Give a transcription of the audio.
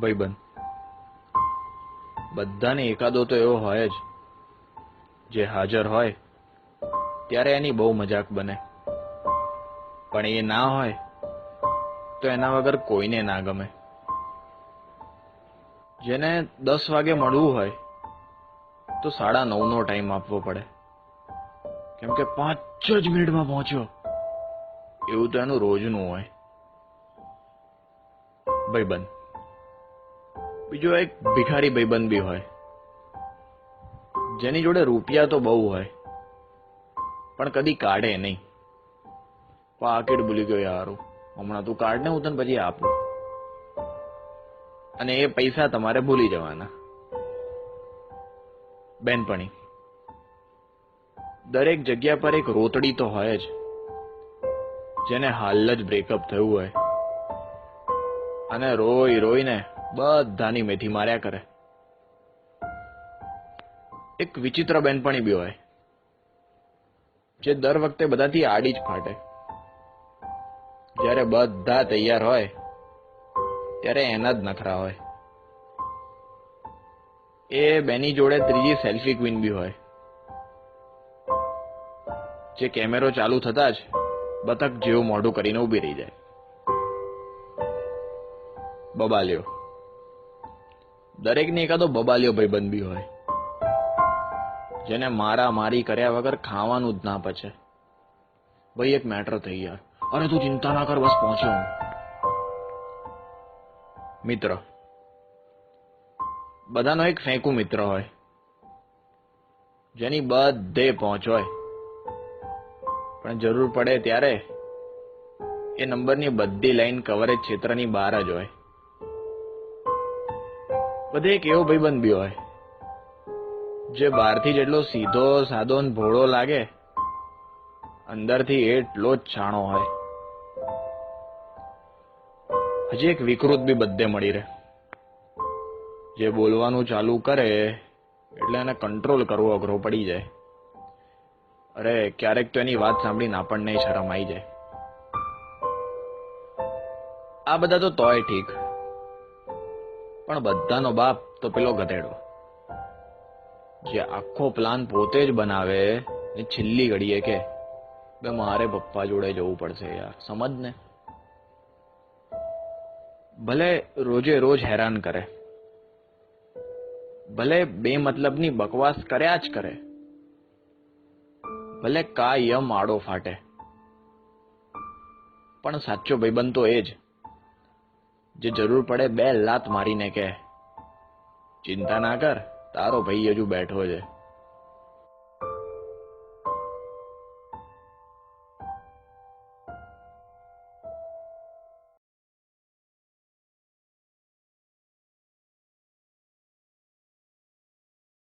ભાઈબંધ બધાને એકાદો તો એવો હોય જ જે હાજર હોય ત્યારે એની બહુ મજાક બને, પણ એ ના હોય તો એના વગર કોઈને ના ગમે. જેને 10 વાગે મળવું હોય તો 9:30નો ટાઈમ આપવો પડે, કેમ કે 5 જ મિનિટમાં પહોંચ્યો એવું તો એનું રોજનું હોય. ભાઈબંધ બીજો એક ભિખારી ભાઈબંધ બી હોય, જેની જોડે રૂપિયા તો બહુ હોય પણ કદી કાઢે નહીં. પાકીટ ભૂલી ગયો યાર, હમણાં તું કાઢ ને, હું તને પછી આપું. અને એ પૈસા તમારે ભૂલી જવાના. બેનપણી દરેક જગ્યા પર એક રોતડી તો હોય જ, જેને હાલ જ બ્રેકઅપ થયું હોય અને રોઈ રોઈને બધાની મેથી માર્યા કરે. એક વિચિત્ર બેનપણી બી હોય, જે દર વખતે બધાથી આડી જ ફાટે. જ્યારે બધા તૈયાર હોય ત્યારે એના જ નખરા હોય. એ બેની જોડે ત્રીજી સેલ્ફી ક્વીન બી હોય, જે કેમેરો ચાલુ થતા જ બતક જેવું મોઢું કરીને ઊભી રહી જાય. બબાલ્યો દરેકને એકાદો બબાલ્યો ભાઈબંધ બી હોય, જેને મારા મારી કર્યા વગર ખાવાનું જ ના પચે. ભાઈ એક મેટર થઈ યાર, અરે તું ચિંતા ના કર, બસ પહોંચ્યો હું. મિત્ર બધાનો એક ફેંકુ મિત્ર હોય, જેની બધે પહોંચ હોય પણ જરૂર પડે ત્યારે એ નંબરની બધી લાઈન કવરેજ ક્ષેત્રની બહાર જ હોય. બધે એક એવો ભાઈબંધ બી હોય, જે બહારથી જેટલો સીધો સાદો ને ભોળો લાગે, અંદરથી એટલો જ છાણો હોય. હજી એક વિકૃત બી બધે મળી રહે, જે બોલવાનું ચાલુ કરે એટલે એને કંટ્રોલ કરવો અઘરો પડી જાય. અરે ક્યારેક તો એની વાત સાંભળીને આપણને શરમ આવી જાય. આ બધા તો તોય ઠીક, પણ બધાનો બાપ તો પેલો ગધેડો, જે આખો પ્લાન પોતે જ બનાવે ને છેલ્લી ઘડીએ કે બે મારે પપ્પા જોડે જવું પડશે યાર, સમજ ને. ભલે રોજે રોજ હેરાન કરે, ભલે બે મતલબની બકવાસ કર્યા જ કરે, ભલે કાયમ આડો ફાટે, પણ સાચો ભાઈબંધ તો એ જ, જે જરૂર પડે 2 લાત મારીને કે ચિંતા ના કર, તારો ભાઈ હજુ બેઠો છે.